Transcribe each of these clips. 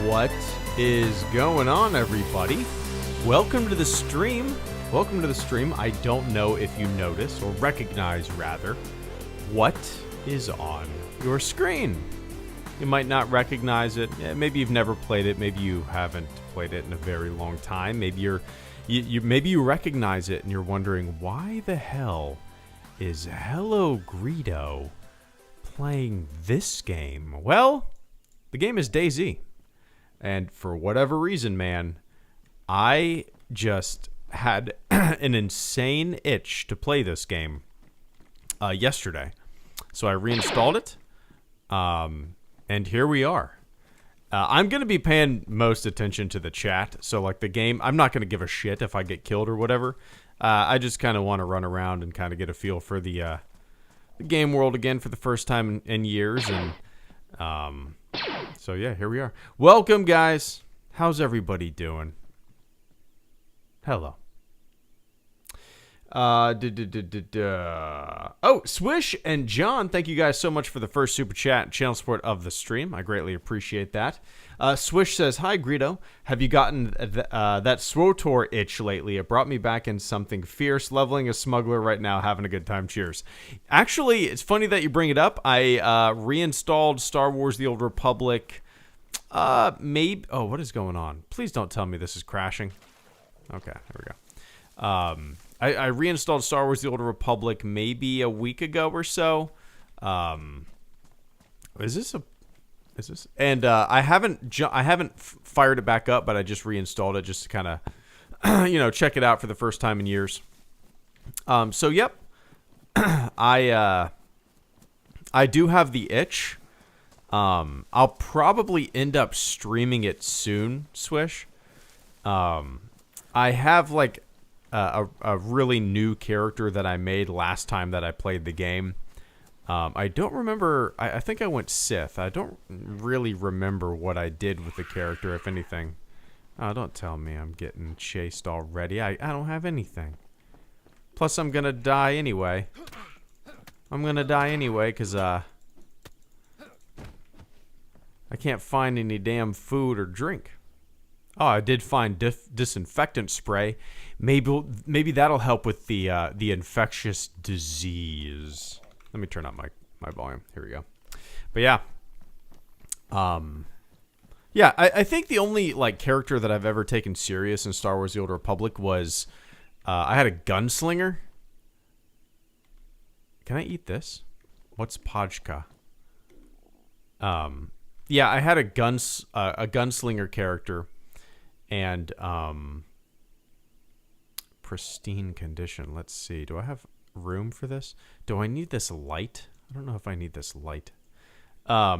What is going on, everybody? Welcome to the stream. Welcome to the stream. I don't know if you notice, or recognize rather, what is on your screen. You might not recognize it. Maybe you've never played it. Maybe you haven't played it in a very long time. Maybe maybe you recognize it and you're wondering, why the hell is HelloGreedo playing this game? Well, the game is DayZ. And for whatever reason, man, I just had an insane itch to play this game yesterday. So I reinstalled it, and here we are. I'm going to be paying most attention to the chat. So, like, the game, I'm not going to give a shit if I get killed or whatever. I just kind of want to run around and kind of get a feel for the game world again for the first time in years. And so, yeah, here we are. Welcome, guys. How's everybody doing? Hello. Oh, Swish and John, thank you guys so much for the first super chat and channel support of the stream. I greatly appreciate that. Swish says, "Hi, Greedo. Have you gotten that SWTOR itch lately? It brought me back in something fierce. Leveling a smuggler right now. Having a good time. Cheers." Actually, it's funny that you bring it up. I reinstalled Star Wars The Old Republic. Maybe. Oh, what is going on? Please don't tell me this is crashing. Okay, there we go. I reinstalled Star Wars The Old Republic maybe a week ago or so. Is this? And I haven't fired it back up, but I just reinstalled it just to kind of, check it out for the first time in years. So yep, I do have the itch. I'll probably end up streaming it soon, Swish. I have like a really new character that I made last time that I played the game. I don't remember. I think I went Sith. I don't really remember what I did with the character, if anything. Oh, don't tell me I'm getting chased already. I don't have anything. Plus, I'm gonna die anyway. Because I can't find any damn food or drink. Oh, I did find disinfectant spray. Maybe that'll help with the infectious disease. Let me turn up my volume. Here we go. But yeah. I think the only like character that I've ever taken serious in Star Wars The Old Republic was I had a gunslinger. Can I eat this? What's Pajka? Yeah, I had a gunslinger character. And pristine condition. Let's see. Do I have room for this? Do I need this light? I don't know if I need this light. Yeah,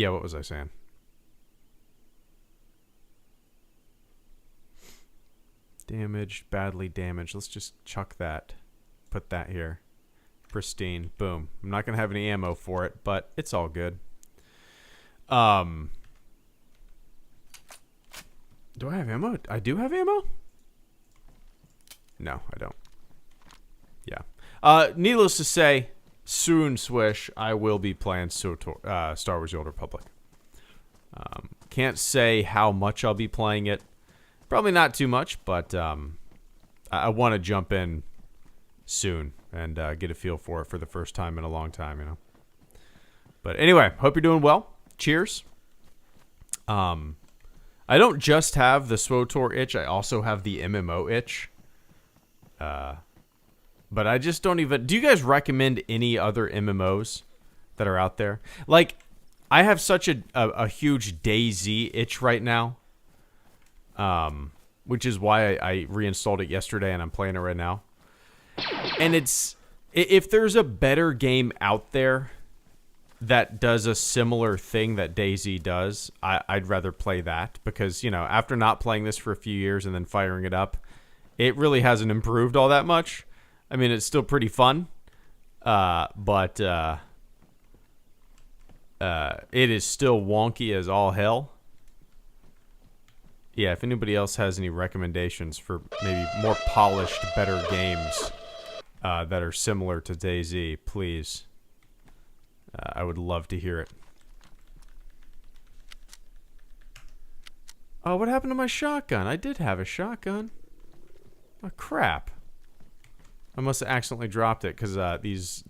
what was I saying? Damaged, badly damaged. Let's just chuck that. Put that here. Pristine. Boom. I'm not going to have any ammo for it, but it's all good. Do I have ammo? I do have ammo? No, I don't. Yeah. Needless to say, soon, Swish, I will be playing Star Wars The Old Republic. Can't say how much I'll be playing it. Probably not too much, but I want to jump in soon and get a feel for it for the first time in a long time, you know. But anyway, hope you're doing well. Cheers. I don't just have the SWTOR itch. I also have the MMO itch. But I just don't even... Do you guys recommend any other MMOs that are out there? Like, I have such a huge DayZ itch right now. Which is why I reinstalled it yesterday and I'm playing it right now. And it's... If there's a better game out there that does a similar thing that DayZ does, I'd rather play that. Because, after not playing this for a few years and then firing it up, it really hasn't improved all that much. I mean, it's still pretty fun. But it is still wonky as all hell. Yeah, if anybody else has any recommendations for maybe more polished, better games that are similar to DayZ, please. I would love to hear it. Oh, what happened to my shotgun? I did have a shotgun. Oh, crap. I must have accidentally dropped it because these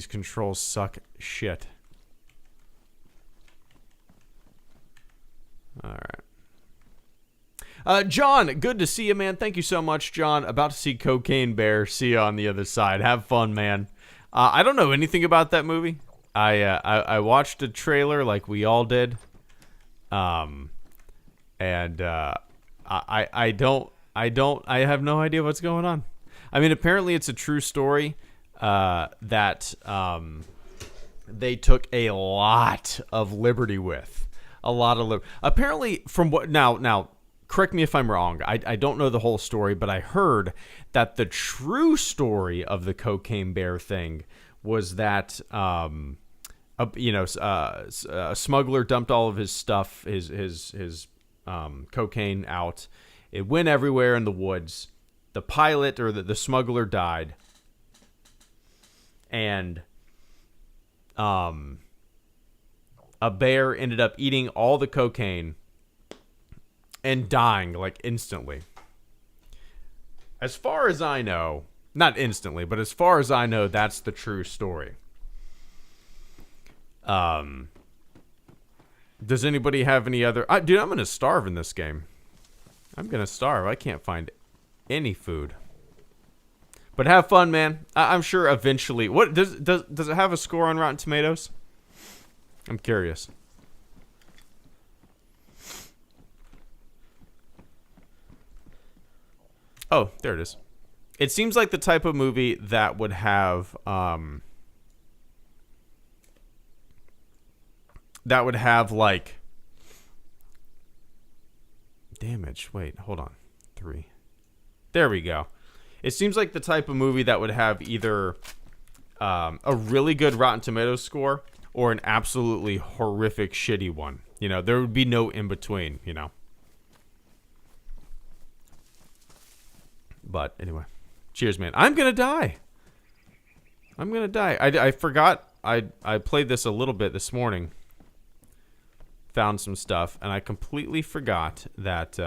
controls suck shit. All right. John, good to see you, man. Thank you so much, John. About to see Cocaine Bear. See you on the other side. Have fun, man. I don't know anything about that movie. I watched a trailer like we all did. I have no idea what's going on. I mean, apparently it's a true story that they took a lot of liberty with. Apparently, from what now, correct me if I'm wrong. I don't know the whole story, but I heard that the true story of the Cocaine Bear thing was that a smuggler dumped all of his stuff, his cocaine out. It went everywhere in the woods. The pilot or the smuggler died, and a bear ended up eating all the cocaine and dying like instantly. As far as I know, not instantly, but as far as I know, that's the true story. Does anybody have any other... dude, I'm going to starve in this game. I'm going to starve. I can't find any food. But have fun, man. I'm sure eventually... What does it have a score on Rotten Tomatoes? I'm curious. Oh, there it is. It seems like the type of movie that would have like damage. Wait, hold on. 3. There we go. It seems like the type of movie that would have either a really good Rotten Tomatoes score or an absolutely horrific, shitty one. You know, there would be no in between, you know. But anyway, cheers, man. I'm going to die. I forgot. I played this a little bit this morning. Found some stuff, and I completely forgot that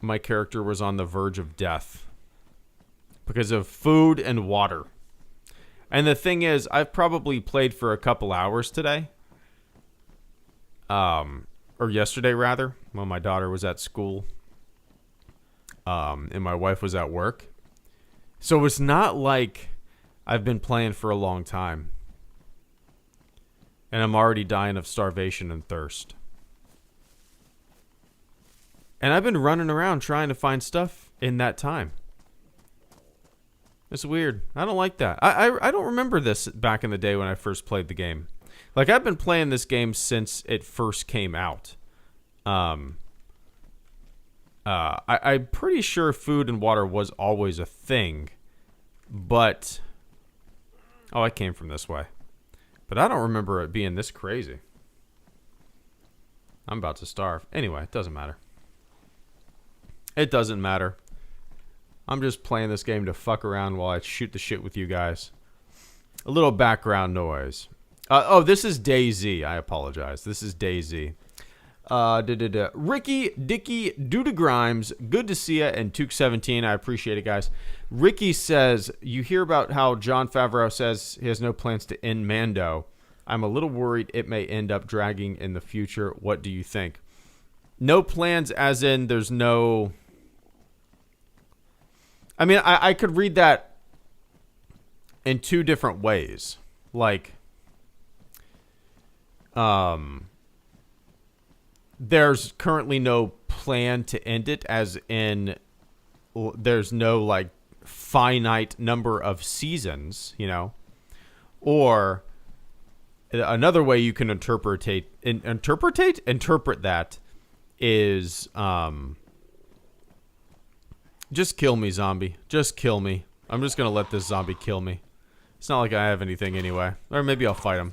my character was on the verge of death because of food and water. And the thing is, I've probably played for a couple hours today. Or yesterday, rather, when my daughter was at school. And my wife was at work. So it's not like I've been playing for a long time. And I'm already dying of starvation and thirst. And I've been running around trying to find stuff in that time. It's weird. I don't like that. I don't remember this back in the day when I first played the game. Like, I've been playing this game since it first came out. I'm pretty sure food and water was always a thing. But... Oh, I came from this way. But I don't remember it being this crazy. I'm about to starve. Anyway, it doesn't matter. It doesn't matter. I'm just playing this game to fuck around while I shoot the shit with you guys. A little background noise. Oh, this is DayZ. I apologize. This is DayZ. Ricky, Dicky, Duda Grimes, good to see ya, and Tuke17, I appreciate it, guys. Ricky says, you hear about how Jon Favreau says he has no plans to end Mando. I'm a little worried it may end up dragging in the future. What do you think? No plans as in there's no... I mean, I could read that in two different ways. Like, there's currently no plan to end it, as in there's no, like, finite number of seasons, you know? Or another way you can interpret that is, just kill me, zombie. Just kill me. I'm just going to let this zombie kill me. It's not like I have anything anyway. Or maybe I'll fight him.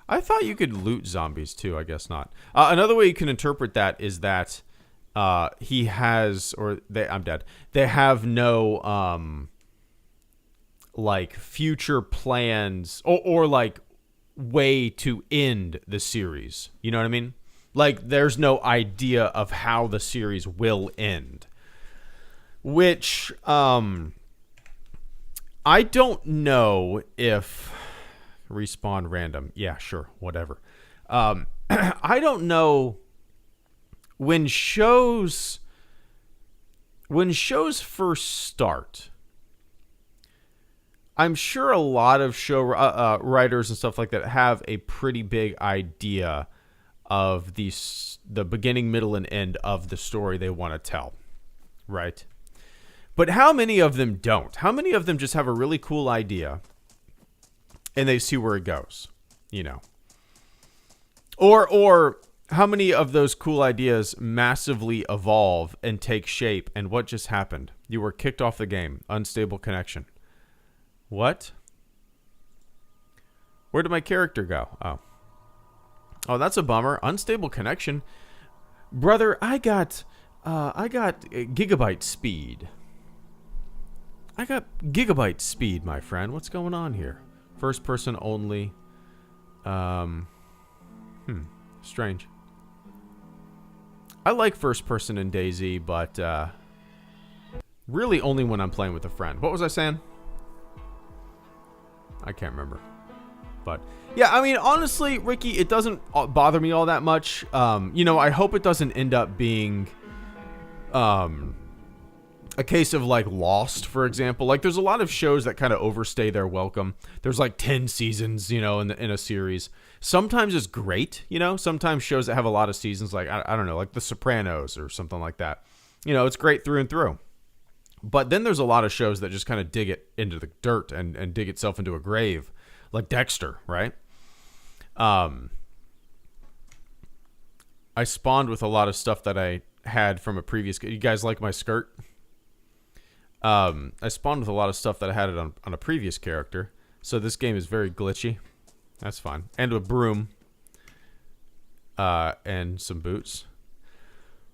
I thought you could loot zombies too. I guess not. Another way you can interpret that is that he has, or they, I'm dead. They have no like future plans or like way to end the series. You know what I mean? Like there's no idea of how the series will end. Which I don't know if respawn random. Yeah, sure, whatever. I don't know when shows first start. I'm sure a lot of show writers and stuff like that have a pretty big idea of the beginning, middle, and end of the story they want to tell, right? But how many of them don't? How many of them just have a really cool idea and they see where it goes, you know? Or how many of those cool ideas massively evolve and take shape, and what just happened? You were kicked off the game. Unstable connection. What? Where did my character go? Oh, that's a bummer. Unstable connection. Brother, I got gigabyte speed. I got gigabyte speed, my friend. What's going on here? First person only. Strange. I like first person in DayZ, but really only when I'm playing with a friend. What was I saying? I can't remember. But yeah, I mean, honestly, Ricky, it doesn't bother me all that much. I hope it doesn't end up being a case of like Lost, for example. Like there's a lot of shows that kind of overstay their welcome. There's like 10 seasons, in a series. Sometimes it's great, sometimes shows that have a lot of seasons, like I don't know, like The Sopranos or something like that. It's great through and through. But then there's a lot of shows that just kind of dig it into the dirt and dig itself into a grave, like Dexter, right? I spawned with a lot of stuff that I had from a previous... You guys like my skirt? I spawned with a lot of stuff that I had on a previous character. So this game is very glitchy. That's fine. And a broom. And some boots.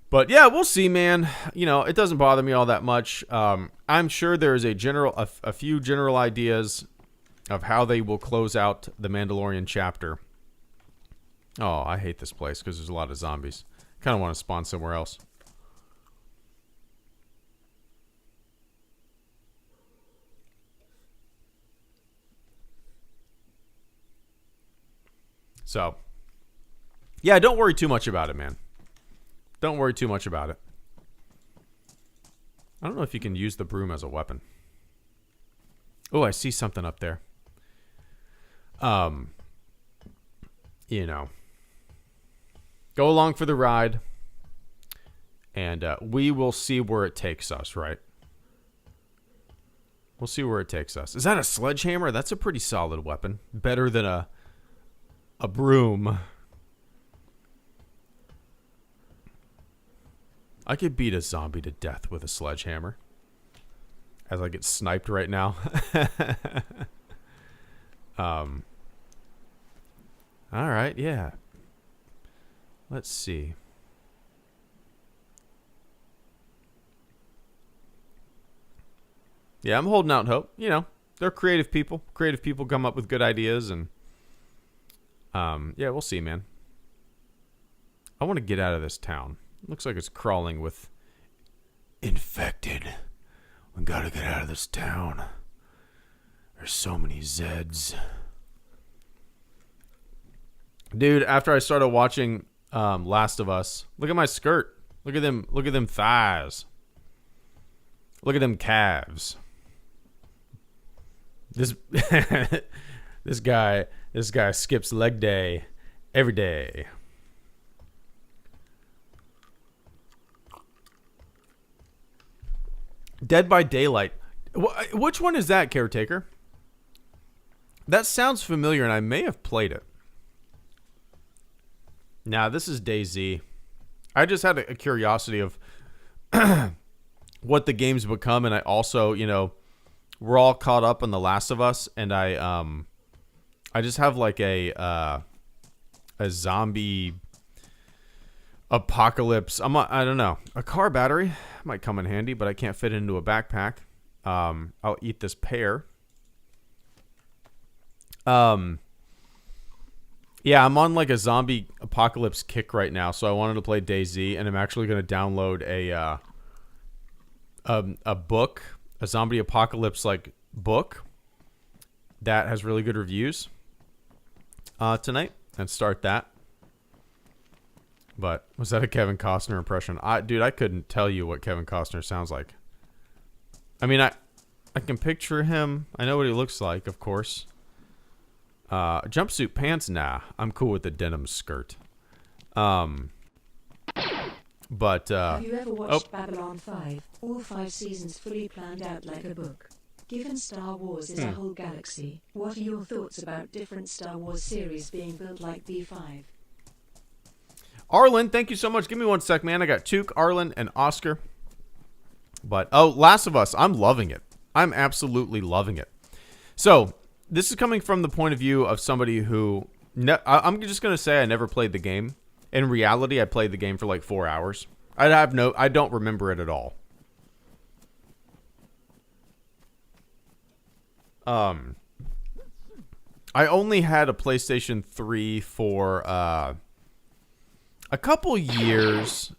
But yeah, we'll see, man. It doesn't bother me all that much. I'm sure there is a few general ideas of how they will close out the Mandalorian chapter. Oh, I hate this place because there's a lot of zombies. Kind of want to spawn somewhere else. So, yeah, don't worry too much about it, man. Don't worry too much about it. I don't know if you can use the broom as a weapon. Oh, I see something up there. Go along for the ride, and we will see where it takes us, right? We'll see where it takes us. Is that a sledgehammer? That's a pretty solid weapon. Better than a broom. I could beat a zombie to death with a sledgehammer. As I get sniped right now. Alright, yeah. Let's see. Yeah, I'm holding out hope. They're creative people. Creative people come up with good ideas, and yeah, we'll see, man. I want to get out of this town. Looks like it's crawling with infected. We gotta get out of this town. There's so many Zeds. Dude, after I started watching Last of Us, look at my skirt. Look at them thighs. Look at them calves. This this guy skips leg day every day. Dead by Daylight. Which one is that, Caretaker? That sounds familiar, and I may have played it. Nah, this is DayZ. I just had a curiosity of what the game's become, and I also, we're all caught up on The Last of Us, and I just have like a zombie apocalypse. I don't know. A car battery might come in handy, but I can't fit it into a backpack. I'll eat this pear. Yeah, I'm on like a zombie apocalypse kick right now, so I wanted to play DayZ, and I'm actually going to download a book, a zombie apocalypse like book that has really good reviews tonight, and start that. But was that a Kevin Costner impression? Dude, I couldn't tell you what Kevin Costner sounds like. I mean, I can picture him. I know what he looks like, of course. Jumpsuit pants? Nah, I'm cool with the denim skirt. But have you ever watched Babylon 5? All 5 seasons fully planned out like a book. Given Star Wars is a whole galaxy, what are your thoughts about different Star Wars series being built like B5? Arlen, thank you so much. Give me 1 sec, man. I got Took, Arlen, and Oscar. But Last of Us, I'm loving it. I'm absolutely loving it. So this is coming from the point of view of somebody who I'm just gonna say I never played the game. In reality, I played the game for like 4 hours. I don't remember it at all. I only had a PlayStation 3 for a couple years.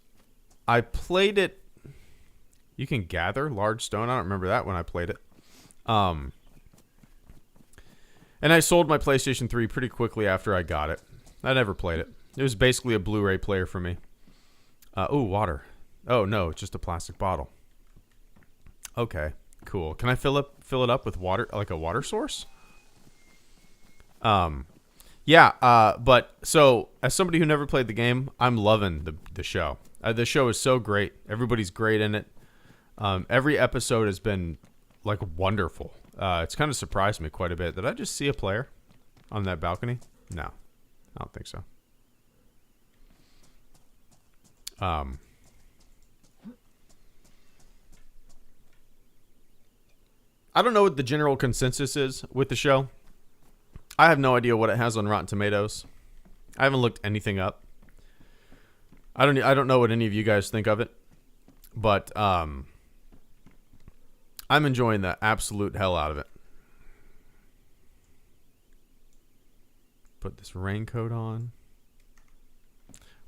I played it. You can gather large stone. I don't remember that when I played it. And I sold my PlayStation 3 pretty quickly after I got it. I never played it. It was basically a Blu-ray player for me. Ooh, water. Oh, no, it's just a plastic bottle. Okay, cool. Can I fill it up with water, like a water source? Yeah, but so as somebody who never played the game, I'm loving the show. The show is so great. Everybody's great in it. Every episode has been like wonderful. It's kind of surprised me quite a bit. Did I just see a player on that balcony? No, I don't think so. I don't know what the general consensus is with the show. I have no idea what it has on Rotten Tomatoes. I haven't looked anything up. I don't know what any of you guys think of it, but I'm enjoying the absolute hell out of it. Put this raincoat on.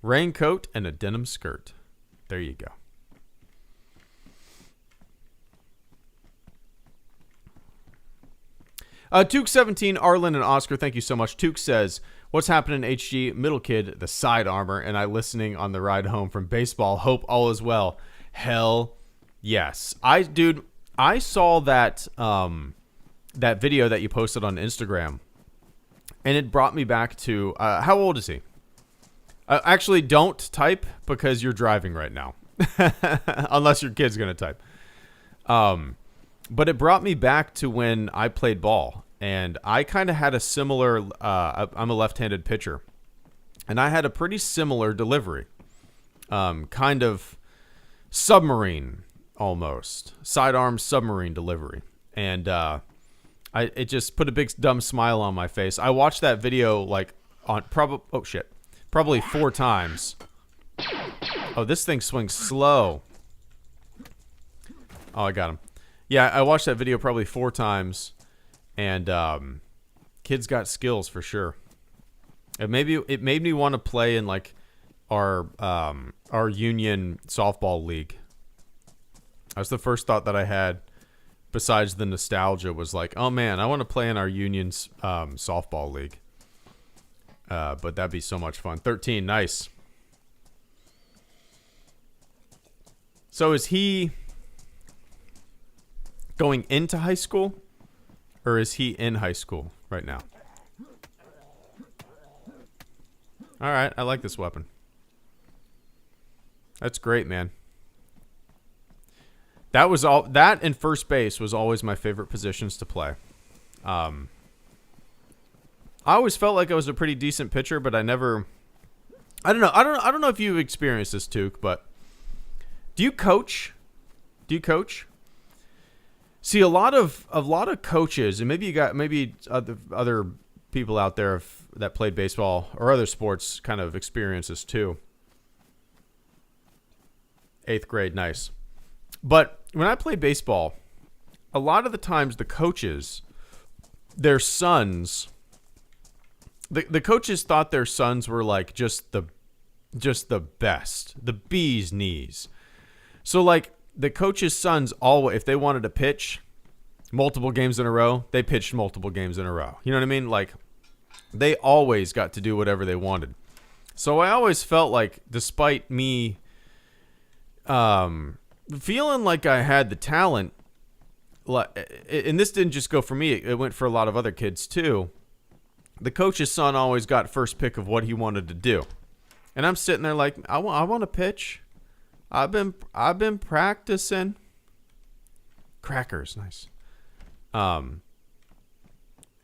Raincoat and a denim skirt. There you go. Took17, Arlen, and Oscar, thank you so much. Took says, what's happening, HG? Middle kid, the side armor, and I listening on the ride home from baseball. Hope all is well. Hell yes. I saw that that video that you posted on Instagram, and it brought me back to, how old is he? Actually, don't type because you're driving right now. Unless your kid's going to type. But it brought me back to when I played ball, and I kind of had a similar, I'm a left-handed pitcher, and I had a pretty similar delivery, kind of submarine almost, sidearm submarine delivery, and it just put a big dumb smile on my face. I watched that video like on probably 4 times. Oh, this thing swings slow. Oh, I got him. Yeah, I watched that video probably 4 times, and kids got skills for sure. It made me want to play in like our union softball league. That's the first thought that I had, besides the nostalgia, was like, oh man, I want to play in our union's softball league. But that'd be so much fun. 13, nice. So is he going into high school, or is he in high school right now? All right, I like this weapon. That's great, man. That and first base was always my favorite positions to play. I always felt like I was a pretty decent pitcher, but I don't know if you've experienced this, Took, but do you coach? See, a lot of coaches, and maybe other people out there that played baseball or other sports kind of experience this too. 8th grade, nice. But when I played baseball, a lot of the times the coaches, their sons the coaches thought their sons were like just the best, the bee's knees. So like the coaches' sons always, if they wanted to pitch multiple games in a row, they pitched multiple games in a row. You know what I mean? Like they always got to do whatever they wanted. So I always felt like, despite me feeling like I had the talent, and this didn't just go for me, it went for a lot of other kids too. The coach's son always got first pick of what he wanted to do. And I'm sitting there like, I want to pitch. I've been practicing. Crackers, nice. And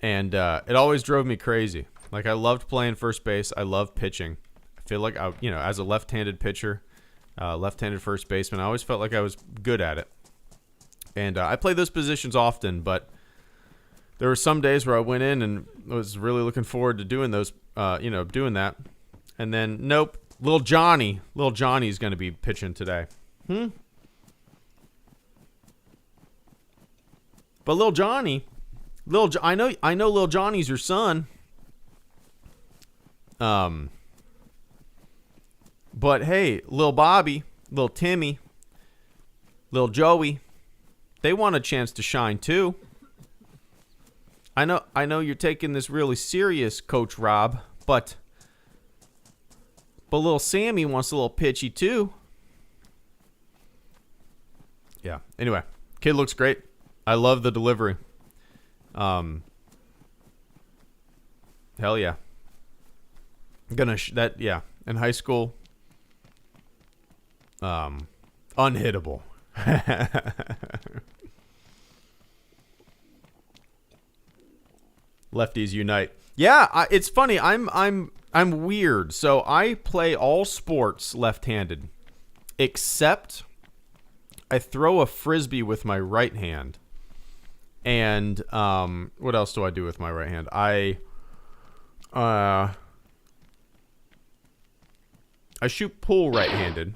it always drove me crazy. Like I loved playing first base. I loved pitching. I feel like as a left-handed pitcher, left-handed first baseman, I always felt like I was good at it. And I played those positions often, but there were some days where I went in and was really looking forward to doing those, doing that. And then, nope, Little Johnny's going to be pitching today. But Little Johnny, I know Little Johnny's your son. But hey, Little Bobby, Little Timmy, Little Joey, they want a chance to shine too. I know you're taking this really serious, Coach Rob, but little Sammy wants a little pitchy too. Yeah. Anyway, kid looks great. I love the delivery. Hell yeah. In high school, unhittable. Lefties unite. Yeah, it's funny. I'm weird. So I play all sports left-handed, except I throw a frisbee with my right hand. And what else do I do with my right hand? I shoot pool right-handed.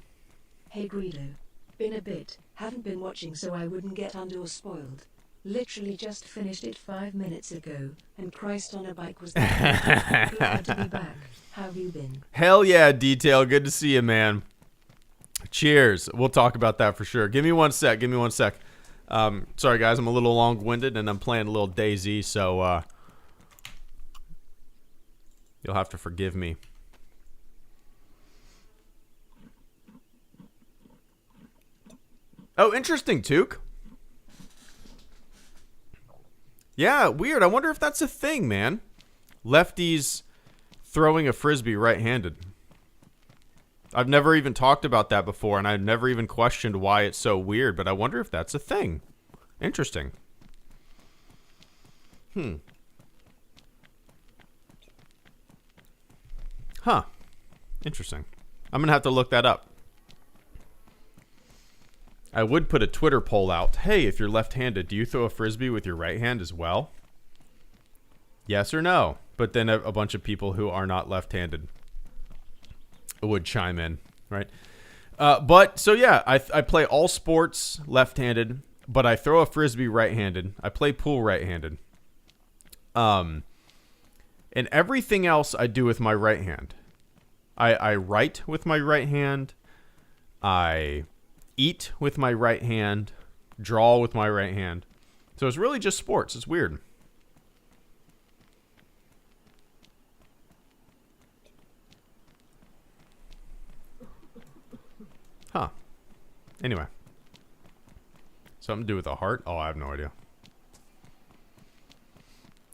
Hey Greedo. Been a bit. Haven't been watching so I wouldn't get under or spoiled. Literally just finished it 5 minutes ago, and Christ on a bike was there. Glad to be back. How have you been? Hell yeah, Detail. Good to see you, man. Cheers. We'll talk about that for sure. Give me one sec. Sorry, guys. I'm a little long-winded, and I'm playing a little DayZ, so you'll have to forgive me. Oh, interesting, Took. Yeah, weird. I wonder if that's a thing, man. Lefties throwing a frisbee right-handed. I've never even talked about that before, and I've never even questioned why it's so weird, but I wonder if that's a thing. Interesting. Huh. Interesting. I'm going to have to look that up. I would put a Twitter poll out. Hey, if you're left-handed, do you throw a frisbee with your right hand as well? Yes or no? But then a bunch of people who are not left-handed would chime in, right? So yeah, I play all sports left-handed, but I throw a frisbee right-handed. I play pool right-handed. And everything else I do with my right hand. I write with my right hand. I eat with my right hand, draw with my right hand. So it's really just sports. It's weird. Huh. Anyway. Something to do with a heart? Oh, I have no idea.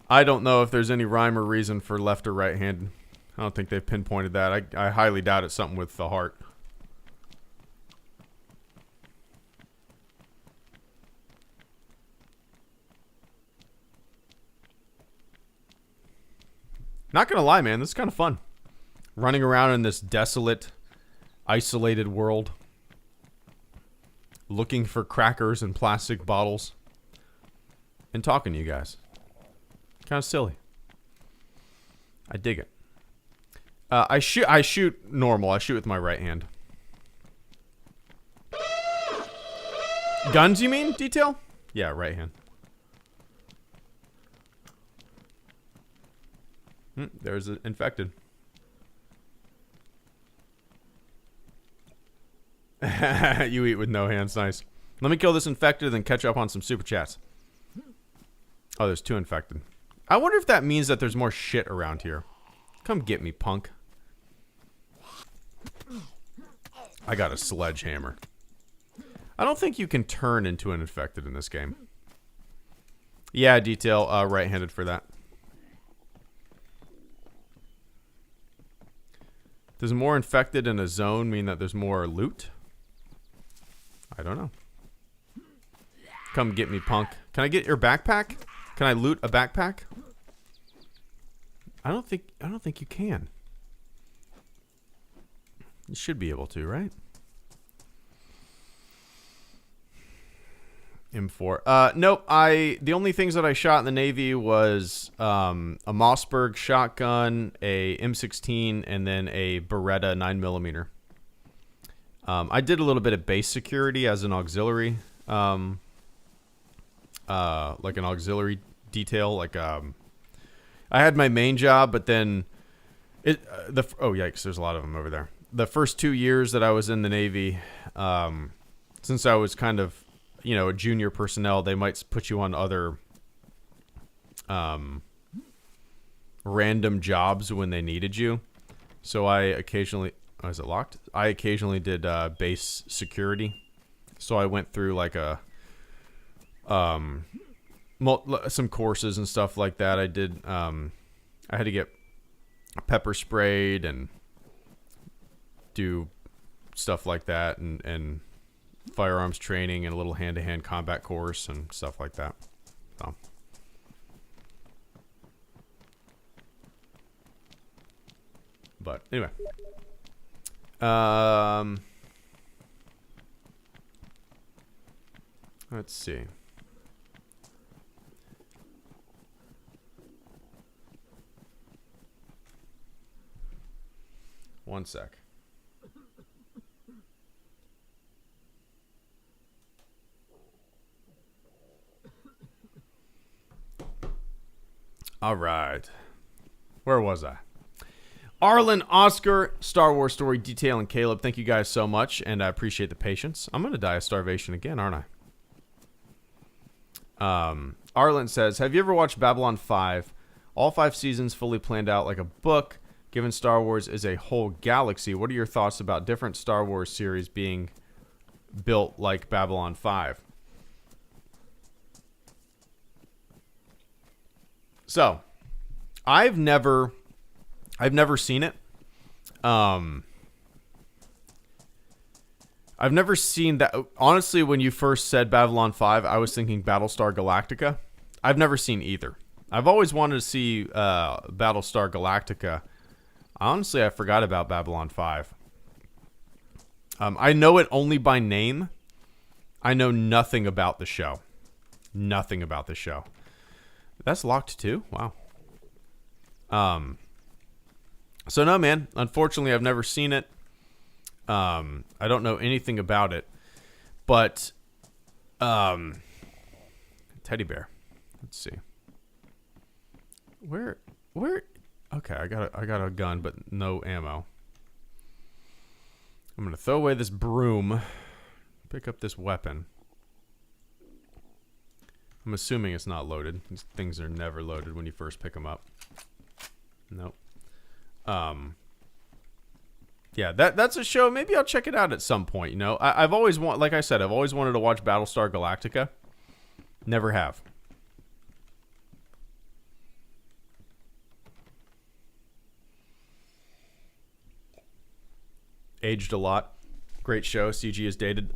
I don't know if there's any rhyme or reason for left or right handed. I don't think they've pinpointed that. I highly doubt it's something with the heart. Not gonna lie, man, this is kind of fun. Running around in this desolate, isolated world. Looking for crackers and plastic bottles. And talking to you guys. Kind of silly. I dig it. I shoot normal. I shoot with my right hand. Guns, you mean? Detail? Yeah, right hand. There's an infected. You eat with no hands. Nice. Let me kill this infected, then catch up on some super chats. Oh, there's 2 infected. I wonder if that means that there's more shit around here. Come get me, punk. I got a sledgehammer. I don't think you can turn into an infected in this game. Yeah, detail. Right-handed for that. Does more infected in a zone mean that there's more loot? I don't know. Come get me, punk. Can I get your backpack? Can I loot a backpack? I don't think you can. You should be able to, right? M4. Nope. The only things that I shot in the Navy was a Mossberg shotgun, a M16, and then a Beretta 9mm. I did a little bit of base security as an auxiliary, like an auxiliary detail. Like I had my main job, but then oh yikes, there's a lot of them over there. The first 2 years that I was in the Navy, since I was kind of, a junior personnel, they might put you on other random jobs when they needed you. So I occasionally, is it locked? I occasionally did base security. So I went through like some courses and stuff like that. I did. I had to get pepper sprayed and do stuff like that, and firearms training and a little hand-to-hand combat course and stuff like that. So. But anyway, let's see. One sec. All right. Where was I? Arlen, Oscar, Star Wars Story, Detail, and Caleb, thank you guys so much, and I appreciate the patience. I'm going to die of starvation again, aren't I? Arlen says, have you ever watched Babylon 5? All 5 seasons fully planned out like a book. Given Star Wars is a whole galaxy, what are your thoughts about different Star Wars series being built like Babylon 5? So, I've never seen it. I've never seen that. Honestly, when you first said Babylon 5, I was thinking Battlestar Galactica. I've never seen either. I've always wanted to see Battlestar Galactica. Honestly, I forgot about Babylon 5. I know it only by name. I know nothing about the show. Nothing about the show. That's locked too? Wow. So no, man. Unfortunately, I've never seen it. I don't know anything about it. But teddy bear. Let's see. Where okay, I got a gun but no ammo. I'm going to throw away this broom. Pick up this weapon. I'm assuming it's not loaded. These things are never loaded when you first pick them up. Nope. Yeah, that's a show. Maybe I'll check it out at some point. You know, I've always like I said, I've always wanted to watch Battlestar Galactica. Never have. Aged a lot. Great show. CG is dated.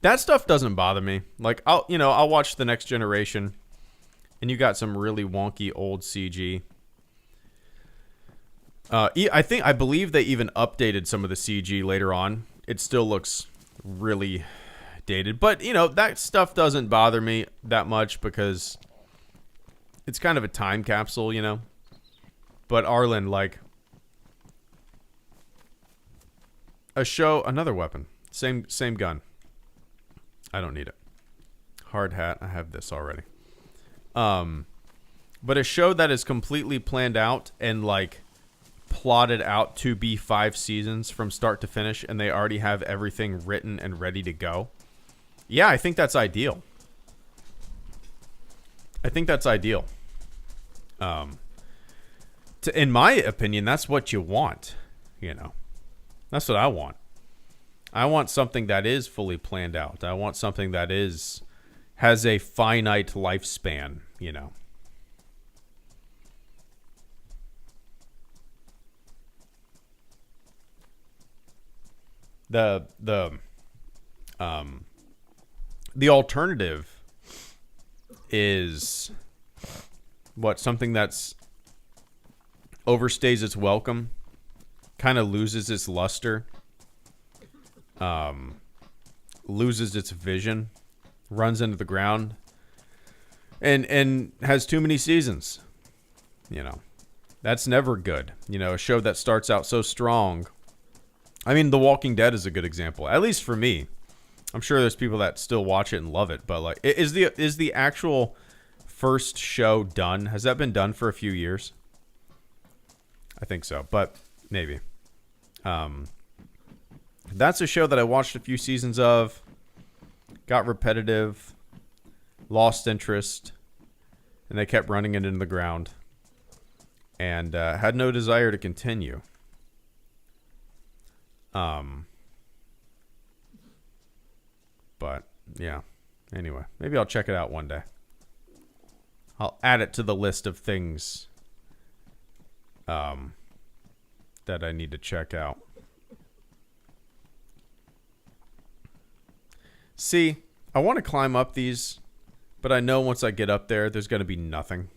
That stuff doesn't bother me. Like I'll watch The Next Generation, and you got some really wonky old CG. I believe they even updated some of the CG later on. It still looks really dated, but that stuff doesn't bother me that much because it's kind of a time capsule, But Arlen, like a show, another weapon, same gun. I don't need it. Hard hat. I have this already. But a show that is completely planned out and like plotted out to be 5 seasons from start to finish, and they already have everything written and ready to go. Yeah, I think that's ideal. In my opinion, that's what you want. You know, that's what I want. I want something that is fully planned out. I want something that has a finite lifespan, you know. The alternative is something that's overstays its welcome, kind of loses its luster, loses its vision, runs into the ground, and has too many seasons. You know, that's never good. You know, a show that starts out so strong. I mean, The Walking Dead is a good example, at least for me. I'm sure there's people that still watch it and love it, but like, is the actual first show done? Has that been done for a few years? I think so, but maybe. That's a show that I watched a few seasons of, got repetitive, lost interest, and they kept running it into the ground, and had no desire to continue. But yeah, anyway, maybe I'll check it out one day. I'll add it to the list of things that I need to check out. See, I want to climb up these, but I know once I get up there, there's going to be nothing.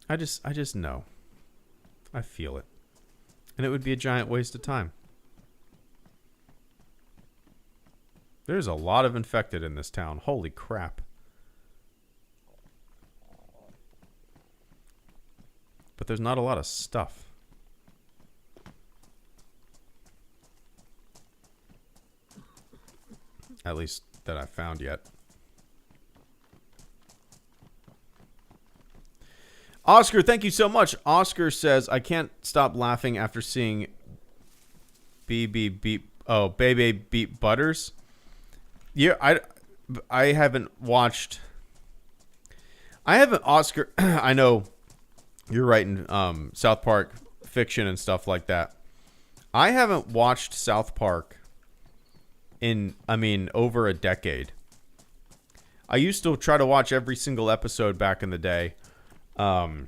I just know. I feel it. And it would be a giant waste of time. There's a lot of infected in this town. Holy crap. But there's not a lot of stuff. At least that I found yet. Oscar, thank you so much. Oscar says, I can't stop laughing after seeing Baby Beat Butters. Yeah, I haven't watched. Oscar. I know you're writing South Park fiction and stuff like that. I haven't watched South Park in, over a decade. I used to try to watch every single episode back in the day. But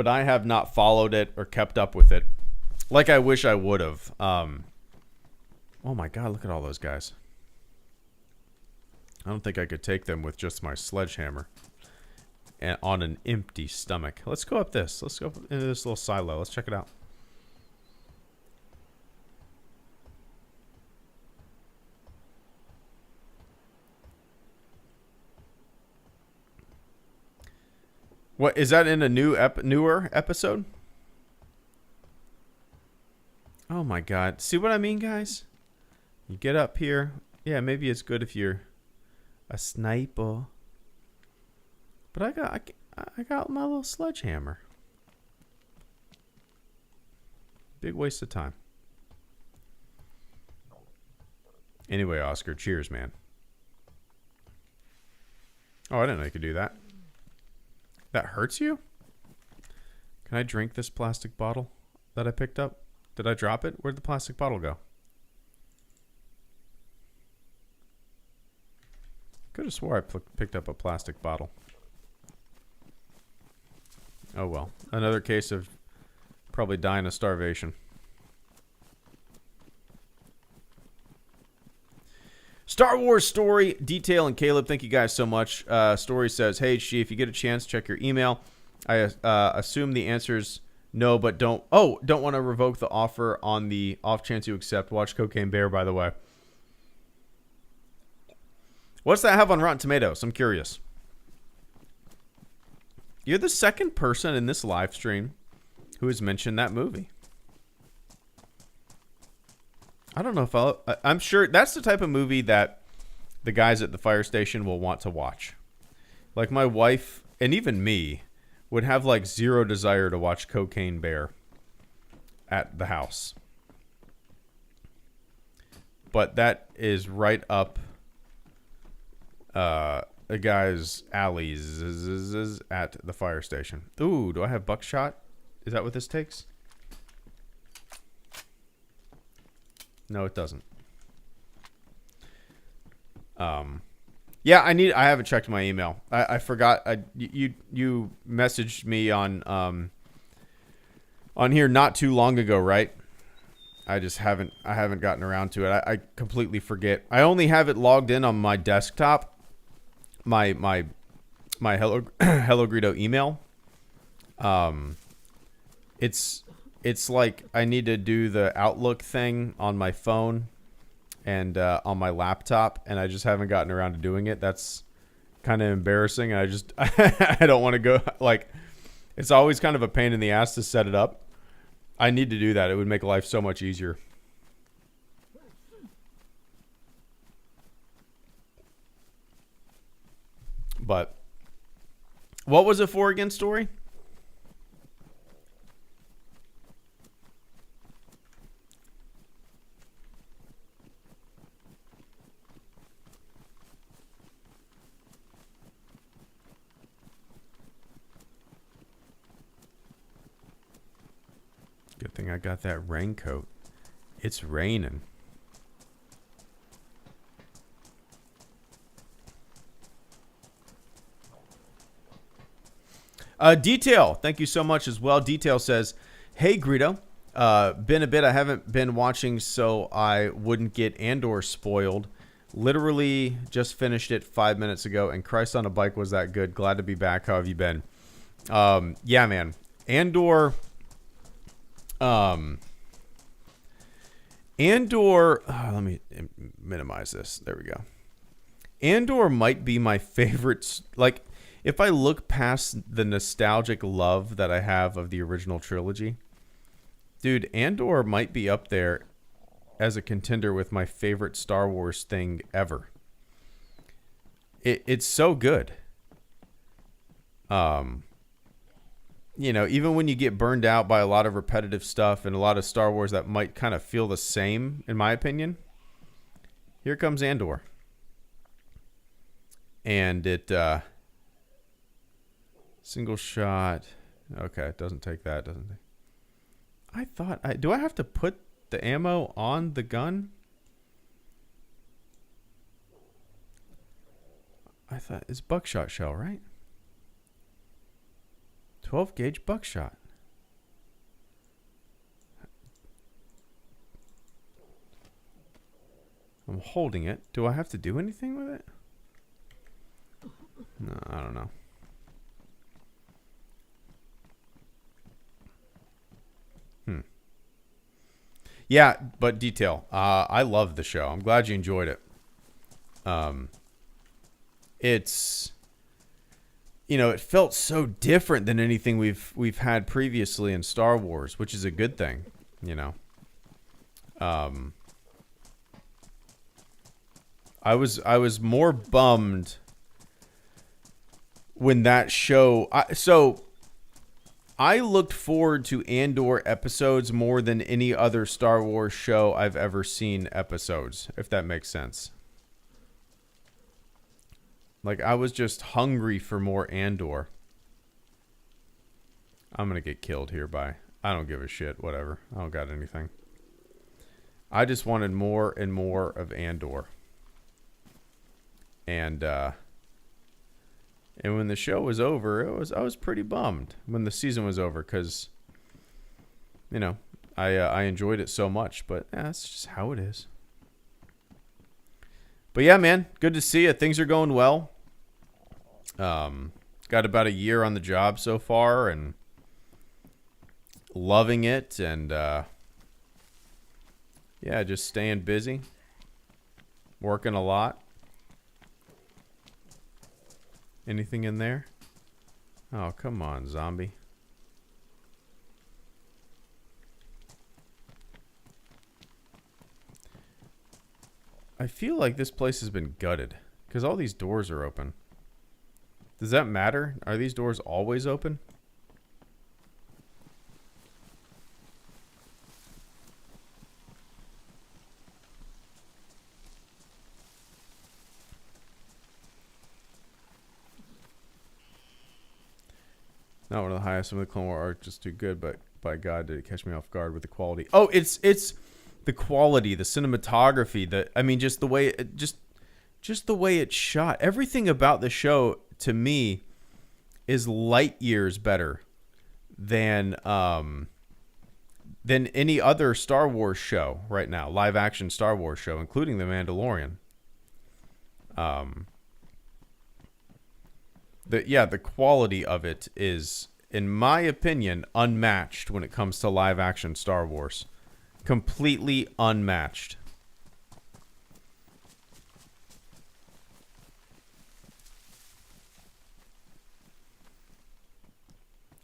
I have not followed it or kept up with it like I wish I would have. Oh my God, look at all those guys. I don't think I could take them with just my sledgehammer and on an empty stomach. Let's go up this. Let's go into this little silo. Let's check it out. What is that in a newer episode? Oh my God. See what I mean, guys? You get up here. Yeah, maybe it's good if you're a sniper. But I got my little sledgehammer. Big waste of time. Anyway, Oscar, cheers, man. Oh, I didn't know you could do that. That hurts you? Can I drink this plastic bottle that I picked up? Did I drop it? Where'd the plastic bottle go? Could have swore I picked up a plastic bottle. Oh well. Another case of probably dying of starvation. Star Wars Story, Detail, and Caleb, thank you guys so much. Story says, hey, Chi, if you get a chance, check your email. I assume the answer's no, but don't want to revoke the offer on the off chance you accept. Watch Cocaine Bear, by the way. What's that have on Rotten Tomatoes? I'm curious. You're the second person in this live stream who has mentioned that movie. I don't know if I'm sure that's the type of movie that the guys at the fire station will want to watch. Like my wife and even me would have like zero desire to watch Cocaine Bear at the house. But that is right up a guy's alleys at the fire station. Ooh, do I have buckshot? Is that what this takes? No, it doesn't. Yeah, I haven't checked my email. I forgot. You messaged me on here not too long ago, right? I haven't gotten around to it. I completely forget. I only have it logged in on my desktop. My HelloGreedo email. It's like I need to do the Outlook thing on my phone and on my laptop, and I just haven't gotten around to doing it. That's kind of embarrassing. I don't want to go, like, it's always kind of a pain in the ass to set it up. I need to do that. It would make life so much easier. But what was it for again, Story? Good thing I got that raincoat. It's raining. Detail, thank you so much as well. Detail says, hey, Greedo. Been a bit. I haven't been watching, so I wouldn't get Andor spoiled. Literally just finished it 5 minutes ago, and Christ on a Bike was that good. Glad to be back. How have you been? Yeah, man. Andor... let me minimize this. There we go. Andor might be my favorite. Like, if I look past the nostalgic love that I have of the original trilogy, dude, Andor might be up there as a contender with my favorite Star Wars thing ever. It's so good. You know, even when you get burned out by a lot of repetitive stuff and a lot of Star Wars that might kind of feel the same, in my opinion, here comes Andor. And it, single shot. Okay, it doesn't take that, doesn't it? I thought, do I have to put the ammo on the gun? I thought, it's buckshot shell, right? 12 gauge buckshot. I'm holding it. Do I have to do anything with it? No, I don't know. Yeah, but detail. I love the show. I'm glad you enjoyed it. It's... You know, it felt so different than anything we've had previously in Star Wars, which is a good thing, you know. I was more bummed when that show. I looked forward to Andor episodes more than any other Star Wars show I've ever seen episodes, if that makes sense. Like, I was just hungry for more Andor. I'm going to get killed here by... I don't give a shit. Whatever. I don't got anything. I just wanted more and more of Andor. And when the show was over, I was pretty bummed when the season was over because, you know, I enjoyed it so much. But yeah, that's just how it is. But yeah, man, good to see you. Things are going well. Got about a year on the job so far and loving it. And yeah, just staying busy, working a lot. Anything in there? Oh, come on, zombie. I feel like this place has been gutted because all these doors are open. Does that matter? Are these doors always open? Not one of the highest. Some of the Clone War art just too good, but by God, did it catch me off guard with the quality. Oh, it's the quality, the cinematography, just the way it just the way it's shot. Everything about the show to me is light years better than any other Star Wars show right now, live action Star Wars show, including The Mandalorian. The quality of it is, in my opinion, unmatched when it comes to live action Star Wars. Completely unmatched.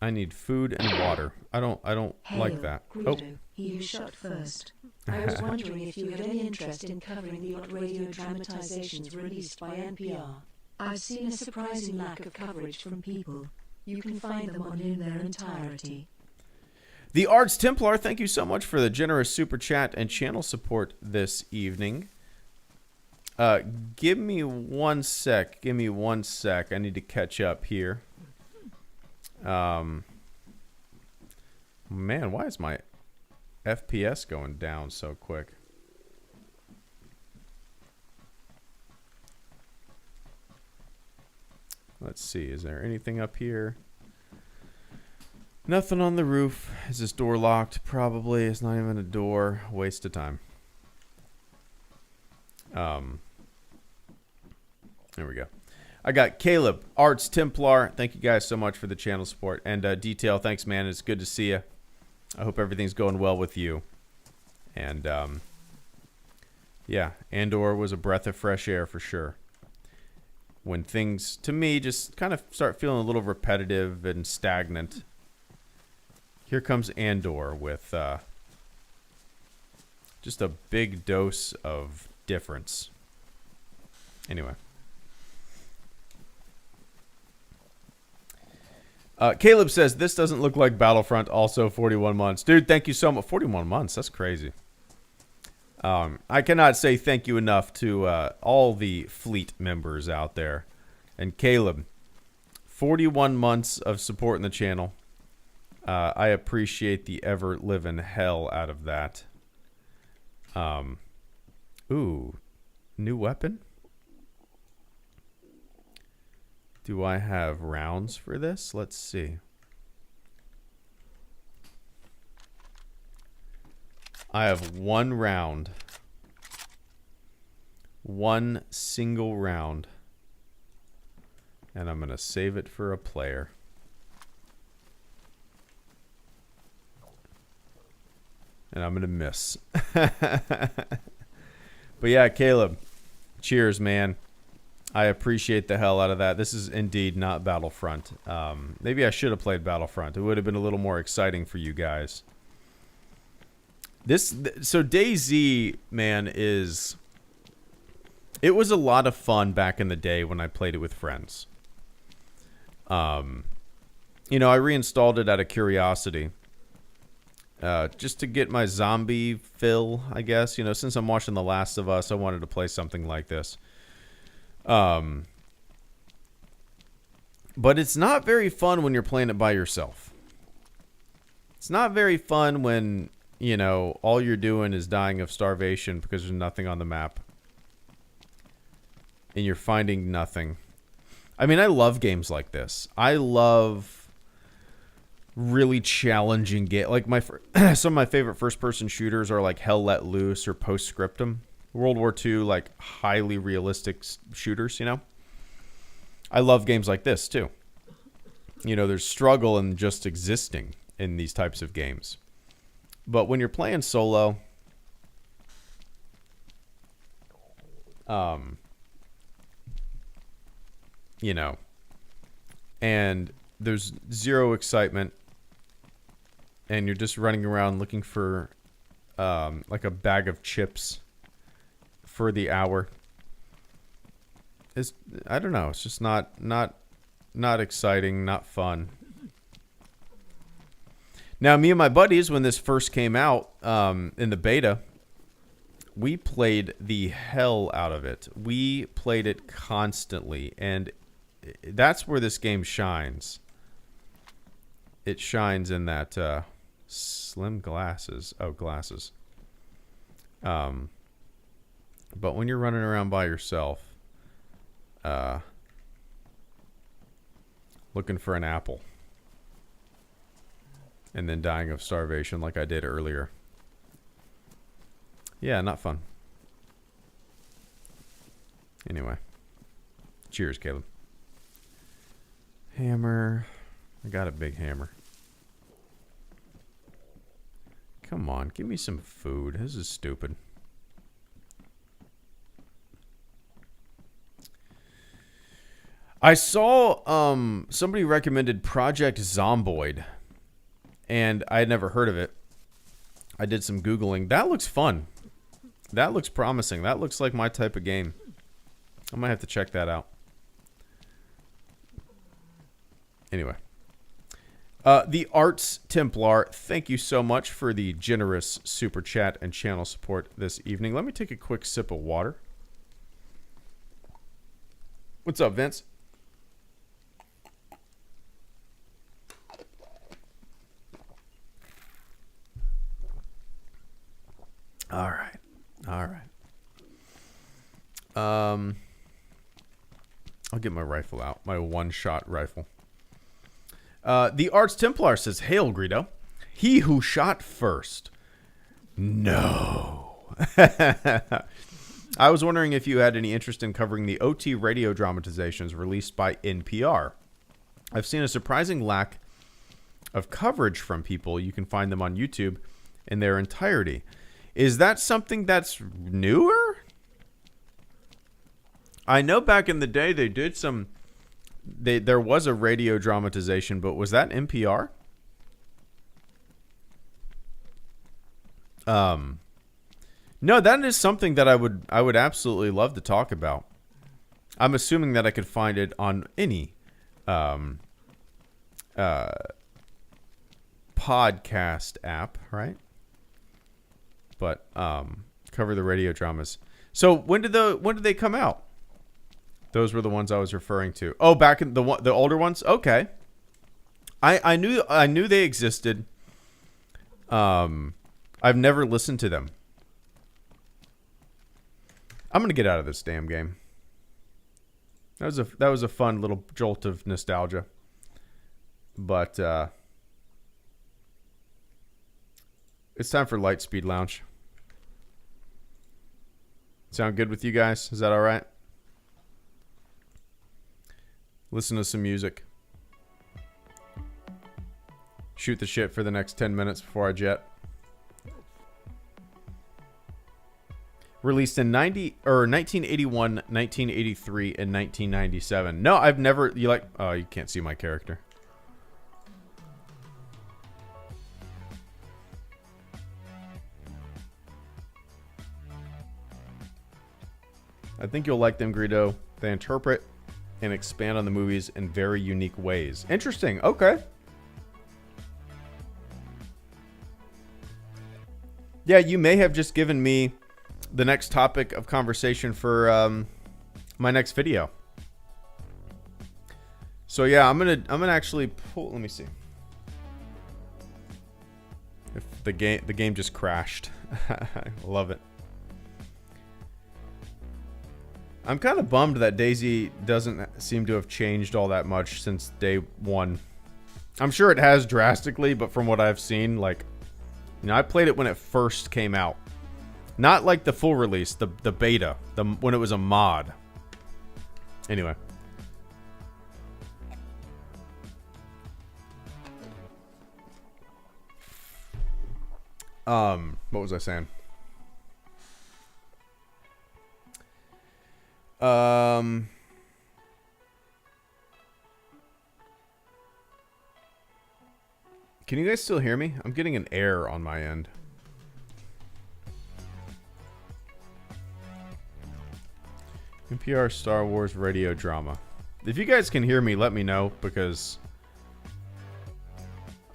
I need food and water. I don't like that. Greedo, he who shot first. I was wondering if you had any interest in covering the odd radio dramatizations released by NPR. I've seen a surprising lack of coverage from people. You can find them on in their entirety. The Arts Templar, thank you so much for the generous super chat and channel support this evening. Give me one sec. I need to catch up here. Man, why is my FPS going down so quick? Let's see. Is there anything up here? Nothing on the roof. Is this door locked? Probably. It's not even a door. Waste of time. There we go. I got Caleb, Arts Templar. Thank you guys so much for the channel support. And Detail, thanks, man. It's good to see you. I hope everything's going well with you. And, yeah, Andor was a breath of fresh air for sure. When things, to me, just kind of start feeling a little repetitive and stagnant. Here comes Andor with just a big dose of difference. Anyway. Caleb says, this doesn't look like Battlefront, also 41 months. Dude, thank you so much. 41 months, that's crazy. I cannot say thank you enough to all the fleet members out there. And Caleb, 41 months of supporting the channel. I appreciate the ever-living hell out of that. Ooh, new weapon? Do I have rounds for this? Let's see. I have one round. One single round. And I'm going to save it for a player. And I'm going to miss. But yeah, Caleb, cheers, man. I appreciate the hell out of that. This is indeed not Battlefront. Maybe I should have played Battlefront. It would have been a little more exciting for you guys. So DayZ, man, it was a lot of fun back in the day when I played it with friends. You know, I reinstalled it out of curiosity. Just to get my zombie fill, I guess. You know, since I'm watching The Last of Us, I wanted to play something like this. But it's not very fun when you're playing it by yourself. It's not very fun when, you know, all you're doing is dying of starvation because there's nothing on the map. And you're finding nothing. I mean, I love games like this. I love really challenging games. Like some of my favorite first-person shooters are like Hell Let Loose or Postscriptum. World War II, like highly realistic shooters, you know? I love games like this too. You know, there's struggle in just existing in these types of games. But when you're playing solo, you know, and there's zero excitement, and you're just running around looking for like a bag of chips for the hour. It's, I don't know. It's just not exciting, not fun. Now, me and my buddies, when this first came out in the beta, we played the hell out of it. We played it constantly, and that's where this game shines. It shines in that slim glasses. Oh, glasses. But when you're running around by yourself, looking for an apple, and then dying of starvation like I did earlier. Yeah, not fun. Anyway. Cheers, Caleb. Hammer. I got a big hammer. Come on, give me some food. This is stupid. I saw somebody recommended Project Zomboid, and I had never heard of it. I did some Googling. That looks fun. That looks promising. That looks like my type of game. I might have to check that out. Anyway. The Arts Templar, thank you so much for the generous super chat and channel support this evening. Let me take a quick sip of water. What's up, Vince? All right. All right. I'll get my rifle out. My one-shot rifle. The Arts Templar says, "Hail, Greedo. He who shot first." No. I was wondering if you had any interest in covering the OT radio dramatizations released by NPR. I've seen a surprising lack of coverage from people. You can find them on YouTube in their entirety. Is that something that's newer? I know back in the day they did some... There was a radio dramatization, but was that NPR? No, that is something that I would absolutely love to talk about. I'm assuming that I could find it on any podcast app, right? But cover the radio dramas. So when did they come out? Those were the ones I was referring to. Oh, back in the older ones. Okay, I knew they existed. I've never listened to them. I'm gonna get out of this damn game. That was a fun little jolt of nostalgia. But it's time for Lightspeed Lounge. Sound good with you guys? Is that all right? Listen to some music. Shoot the shit for the next 10 minutes before I jet. Released in 1981, 1983, and 1997. No, I've never... Oh, you can't see my character. I think you'll like them, Greedo. They interpret and expand on the movies in very unique ways. Interesting. Okay. Yeah, you may have just given me the next topic of conversation for my next video. So yeah, I'm gonna actually pull. Let me see if the game just crashed. I love it. I'm kind of bummed that Daisy doesn't seem to have changed all that much since day one. I'm sure it has drastically, but from what I've seen, like, you know, I played it when it first came out. Not like the full release, the beta, when it was a mod. Anyway. What was I saying? Can you guys still hear me? I'm getting an error on my end. NPR Star Wars radio drama. If you guys can hear me, let me know, because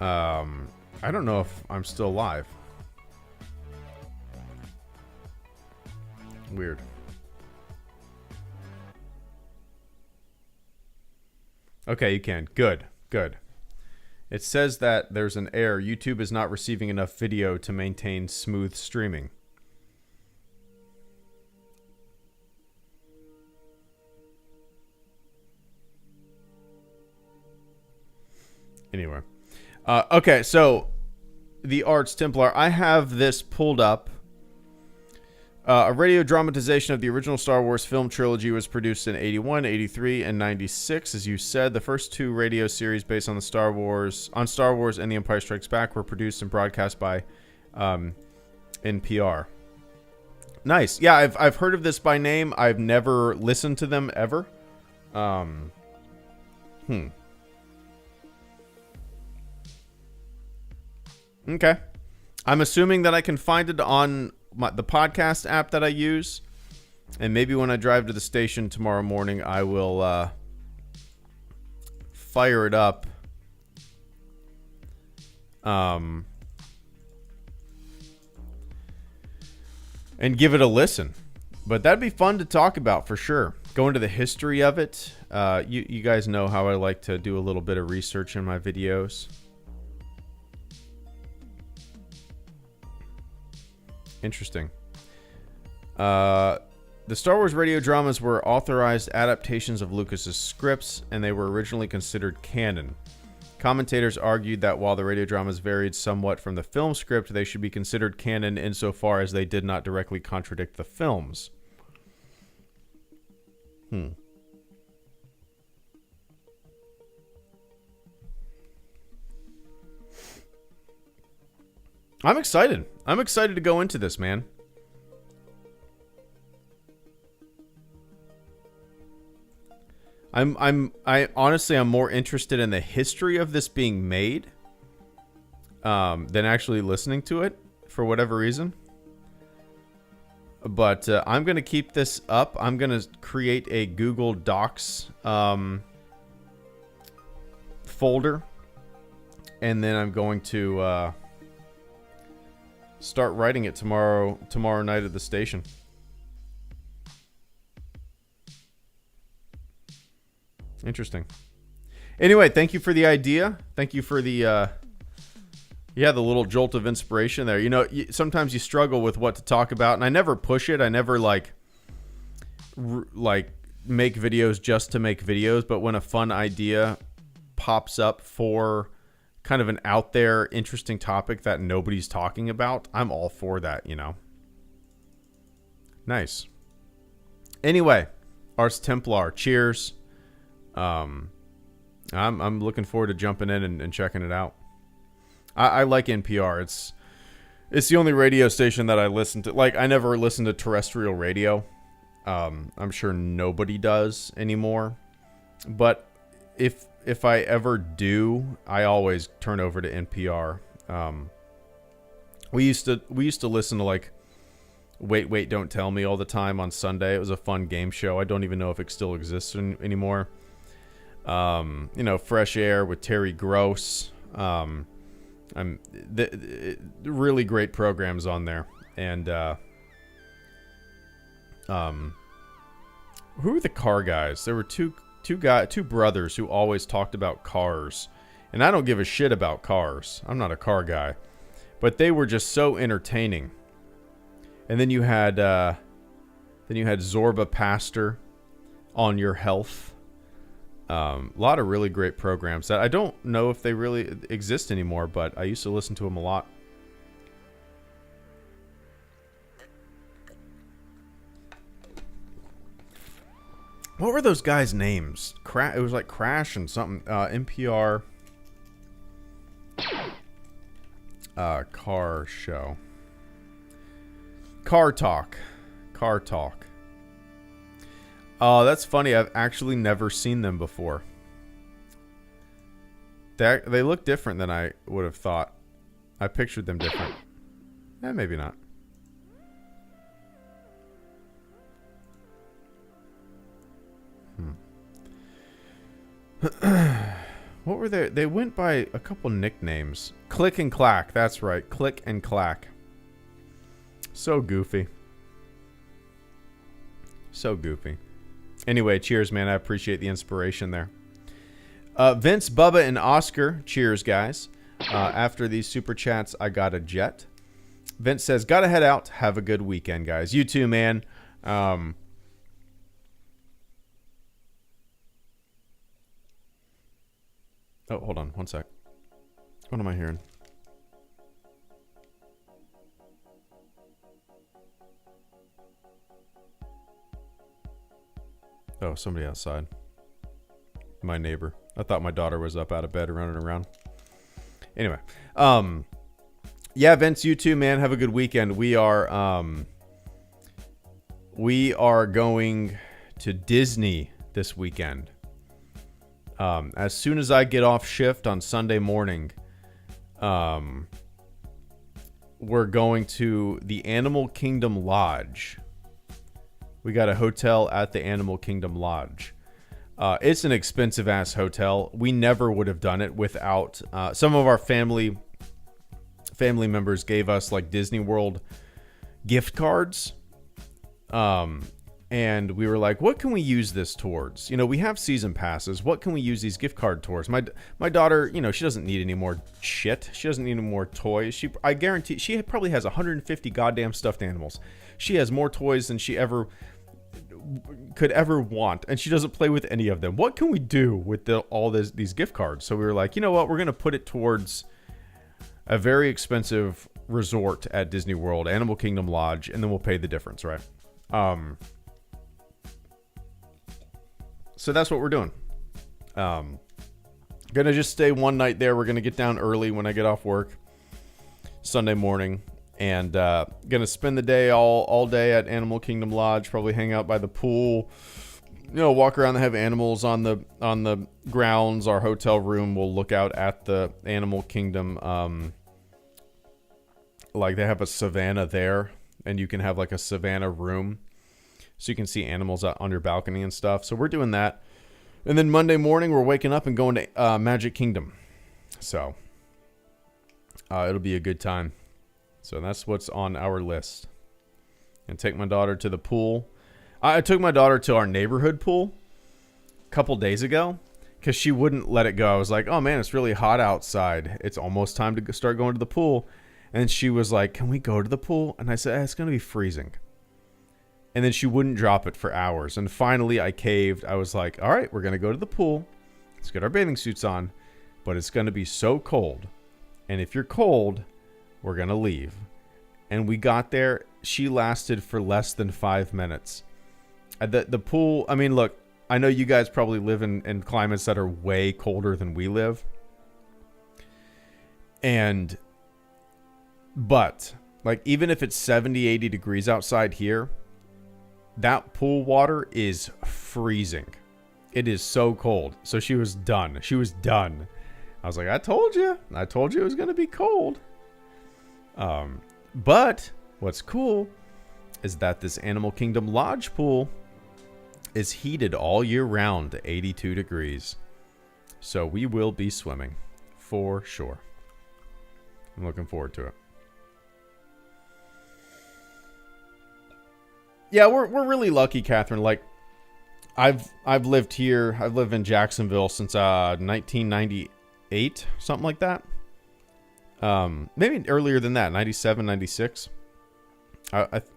I don't know if I'm still live. Weird. Okay, you can. Good. Good. It says that there's an error. YouTube is not receiving enough video to maintain smooth streaming. Anyway. Okay, so the Arts Templar. I have this pulled up. A radio dramatization of the original Star Wars film trilogy was produced in 81, 83, and 96. As you said, the first two radio series based on Star Wars and The Empire Strikes Back were produced and broadcast by NPR. Nice. Yeah, I've heard of this by name. I've never listened to them ever. Okay. I'm assuming that I can find it on the podcast app that I use, and maybe when I drive to the station tomorrow morning, I will fire it up. And give it a listen. But that'd be fun to talk about for sure. Go into the history of it. You guys know how I like to do a little bit of research in my videos. Interesting. The Star Wars radio dramas were authorized adaptations of Lucas's scripts, and they were originally considered canon. Commentators argued that while the radio dramas varied somewhat from the film script, they should be considered canon insofar as they did not directly contradict the films. I'm excited. I'm excited to go into this, man. I honestly, I'm more interested in the history of this being made than actually listening to it for whatever reason. But I'm going to keep this up. I'm going to create a Google Docs folder, and then I'm going to start writing it tomorrow night at the station. Interesting. Anyway, thank you for the idea. Thank you for the the little jolt of inspiration there. You know, sometimes you struggle with what to talk about, and I never push it. I never like make videos just to make videos, but when a fun idea pops up for kind of an out there, interesting topic that nobody's talking about, I'm all for that, you know. Nice. Anyway, Ars Templar, cheers. I'm looking forward to jumping in and checking it out. I like NPR. It's the only radio station that I listen to. Like, I never listen to terrestrial radio. I'm sure nobody does anymore. But if I ever do, I always turn over to NPR. We used to listen to like Wait, Don't Tell Me all the time on Sunday. It was a fun game show. I don't even know if it still exists anymore. Fresh Air with Terry Gross. Really great programs on there. And who were the car guys? There were two brothers who always talked about cars. And I don't give a shit about cars. I'm not a car guy. But they were just so entertaining. And then you had Zorba Pastor on Your Health. A lot of really great programs that I don't know if they really exist anymore, but I used to listen to them a lot. What were those guys' names? It was like Crash and something. NPR car show. Car Talk. Oh, that's funny. I've actually never seen them before. They look different than I would have thought. I pictured them different. Maybe not. What were they? They went by a couple nicknames. Click and Clack. That's right. Click and Clack. So goofy. So goofy. Anyway, cheers, man. I appreciate the inspiration there. Vince, Bubba, and Oscar. Cheers, guys. After these super chats, I got a jet. Vince says, gotta head out. Have a good weekend, guys. You too, man. Oh, hold on. One sec. What am I hearing? Oh, somebody outside. My neighbor. I thought my daughter was up out of bed running around. Anyway. Yeah, Vince, you too, man. Have a good weekend. We are going to Disney this weekend. As soon as I get off shift on Sunday morning, we're going to the Animal Kingdom Lodge. We got a hotel at the Animal Kingdom Lodge. It's an expensive ass hotel. We never would have done it without some of our family members gave us like Disney World gift cards. And we were like, what can we use this towards? You know, we have season passes. What can we use these gift card towards? My daughter, you know, she doesn't need any more shit. She doesn't need any more toys. I guarantee she probably has 150 goddamn stuffed animals. She has more toys than she could ever want, and she doesn't play with any of them. What can we do with all these gift cards? So we were like, you know what? We're going to put it towards a very expensive resort at Disney World, Animal Kingdom Lodge, and then we'll pay the difference, right? So that's what we're doing. Gonna just stay one night there. We're gonna get down early when I get off work Sunday morning, and gonna spend the day all day at Animal Kingdom Lodge. Probably hang out by the pool, you know, walk around and have animals on the grounds. Our hotel room will look out at the Animal Kingdom. Like they have a savannah there, and you can have like a savannah room, so you can see animals out on your balcony and stuff. So we're doing that. And then Monday morning, we're waking up and going to Magic Kingdom. So it'll be a good time. So that's what's on our list. And take my daughter to the pool. I took my daughter to our neighborhood pool a couple days ago because she wouldn't let it go. I was like, oh man, it's really hot outside. It's almost time to start going to the pool. And she was like, can we go to the pool? And I said, it's going to be freezing. And then she wouldn't drop it for hours. And finally, I caved. I was like, all right, we're going to go to the pool. Let's get our bathing suits on. But it's going to be so cold. And if you're cold, we're going to leave. And we got there. She lasted for less than 5 minutes. The pool, I mean, look, I know you guys probably live in climates that are way colder than we live. But, like, even if it's 70, 80 degrees outside here, that pool water is freezing. It is so cold. So she was done. She was done. I was like, I told you it was going to be cold. But what's cool is that this Animal Kingdom Lodge pool is heated all year round to 82 degrees. So we will be swimming for sure. I'm looking forward to it. Yeah, we're really lucky, Catherine. Like, I've lived here. I've lived in Jacksonville since 1998, something like that. Maybe earlier than that, 97, 96.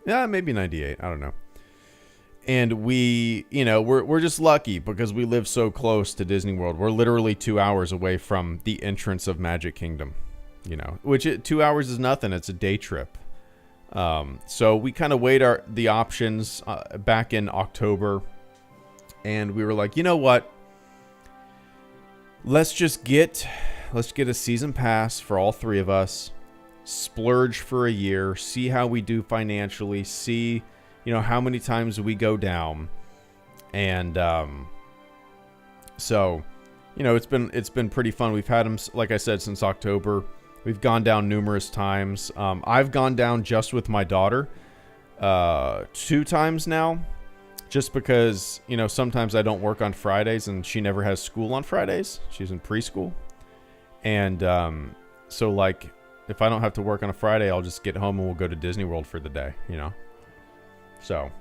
Yeah, maybe 98. I don't know. And we, you know, we're just lucky because we live so close to Disney World. We're literally 2 hours away from the entrance of Magic Kingdom. You know, 2 hours is nothing. It's a day trip. So we kind of weighed the options back in October, and we were like, you know what? Let's get a season pass for all three of us, splurge for a year, see how we do financially, see, you know, how many times we go down. And so, you know, it's been pretty fun. We've had them, like I said, since October. We've gone down numerous times. I've gone down just with my daughter 2 times now. just because, you know, sometimes I don't work on Fridays and she never has school on Fridays. She's in preschool. And so, like, if I don't have to work on a Friday, I'll just get home and we'll go to Disney World for the day, you know? So,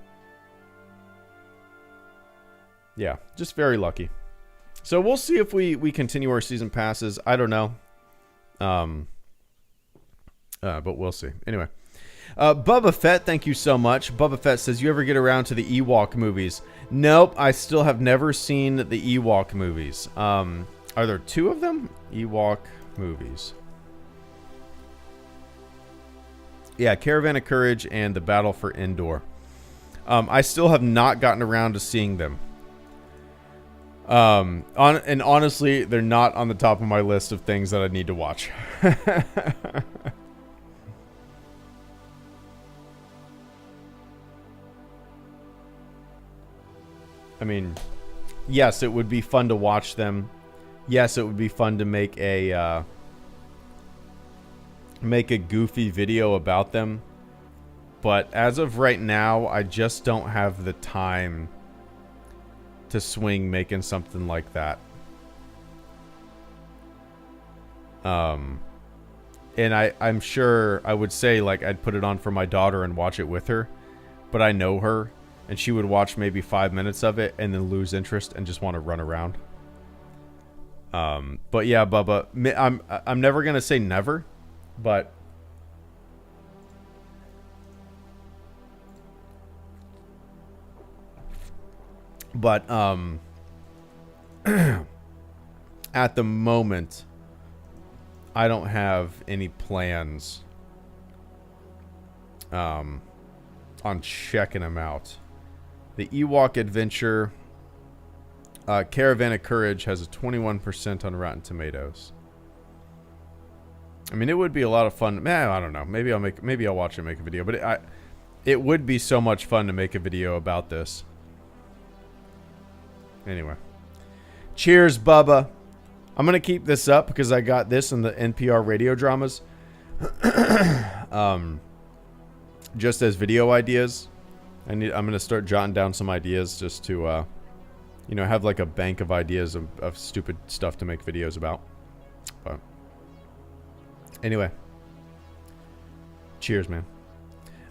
yeah, just very lucky. So we'll see if we continue our season passes. I don't know. But we'll see. Anyway. Bubba Fett, thank you so much. Bubba Fett says, you ever get around to the Ewok movies? Nope, I still have never seen the Ewok movies. Are there 2 of them? Ewok movies. Yeah, Caravan of Courage and The Battle for Endor. I still have not gotten around to seeing them. And honestly, they're not on the top of my list of things that I need to watch. I mean, yes, it would be fun to watch them. Yes, it would be fun to make a goofy video about them. But as of right now, I just don't have the time to swing making something like that. And I'm sure I would say, like, I'd put it on for my daughter and watch it with her. But I know her. And she would watch maybe 5 minutes of it and then lose interest and just want to run around. But yeah, Bubba, I'm never gonna say never, but at the moment, I don't have any plans on checking them out. The Ewok Adventure Caravan of Courage has a 21% on Rotten Tomatoes. I mean, it would be a lot of fun. I don't know. Maybe I'll watch it and make a video. But it would be so much fun to make a video about this. Anyway. Cheers, Bubba. I'm going to keep this up because I got this in the NPR radio dramas. Just as video ideas. I'm going to start jotting down some ideas just to, have like a bank of ideas of stupid stuff to make videos about. But anyway. Cheers, man.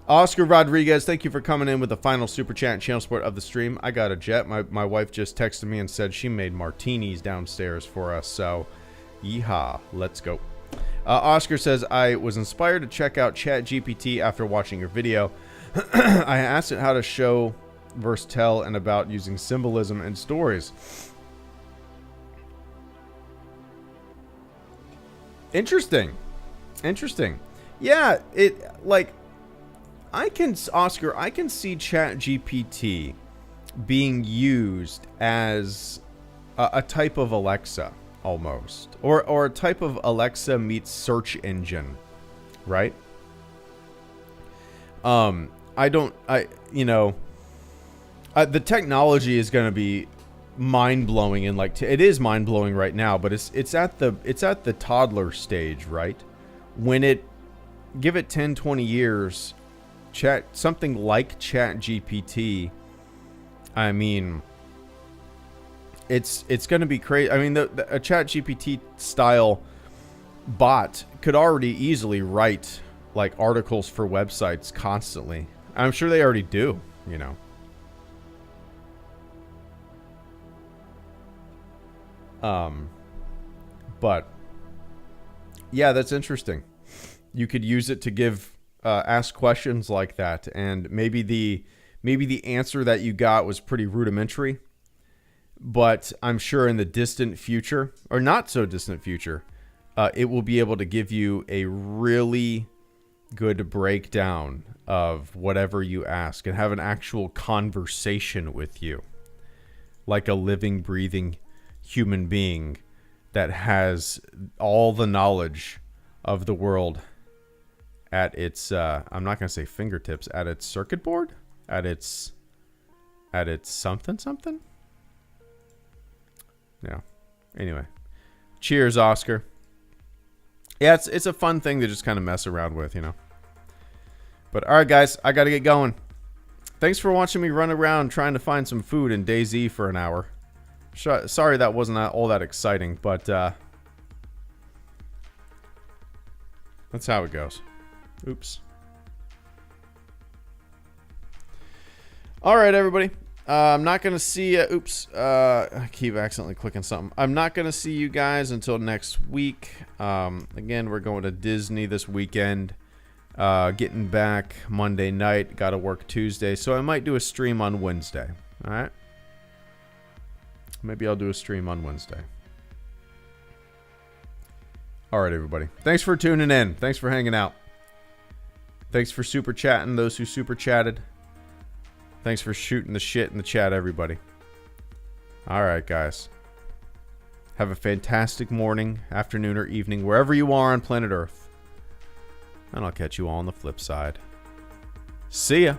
Oscar Rodriguez, thank you for coming in with the final super chat and channel support of the stream. I got a jet. My wife just texted me and said she made martinis downstairs for us. So, yeehaw. Let's go. Oscar says, I was inspired to check out ChatGPT after watching your video. I asked it how to show versus tell and about using symbolism and stories. Interesting. Yeah, I can see ChatGPT being used as a type of Alexa almost, or a type of Alexa meets search engine, right? The technology is going to be mind-blowing, and it is mind-blowing right now, but it's at the toddler stage, right? When give it 10, 20 years, something like ChatGPT, I mean, it's going to be crazy. I mean, a ChatGPT style bot could already easily write like articles for websites constantly. I'm sure they already do, But yeah, that's interesting. You could use it to ask questions like that, and maybe the answer that you got was pretty rudimentary, but I'm sure in the distant future, or not so distant future, it will be able to give you a really good breakdown of whatever you ask and have an actual conversation with you, like a living, breathing human being that has all the knowledge of the world at its I'm not going to say fingertips, at its circuit board, at its something. Yeah. Anyway, cheers, Oscar. Yeah, it's a fun thing to just kind of mess around with, But all right, guys, I got to get going. Thanks for watching me run around trying to find some food in DayZ for an hour. Sorry that wasn't all that exciting, but that's how it goes. Oops. Alright, everybody. I'm not going to see you. Oops. I keep accidentally clicking something. I'm not going to see you guys until next week. Again, we're going to Disney this weekend. Getting back Monday night. Got to work Tuesday. So I might do a stream on Wednesday. Alright? Maybe I'll do a stream on Wednesday. Alright, everybody. Thanks for tuning in. Thanks for hanging out. Thanks for super chatting, those who super chatted. Thanks for shooting the shit in the chat, everybody. Alright, guys. Have a fantastic morning, afternoon, or evening, wherever you are on planet Earth. And I'll catch you all on the flip side. See ya!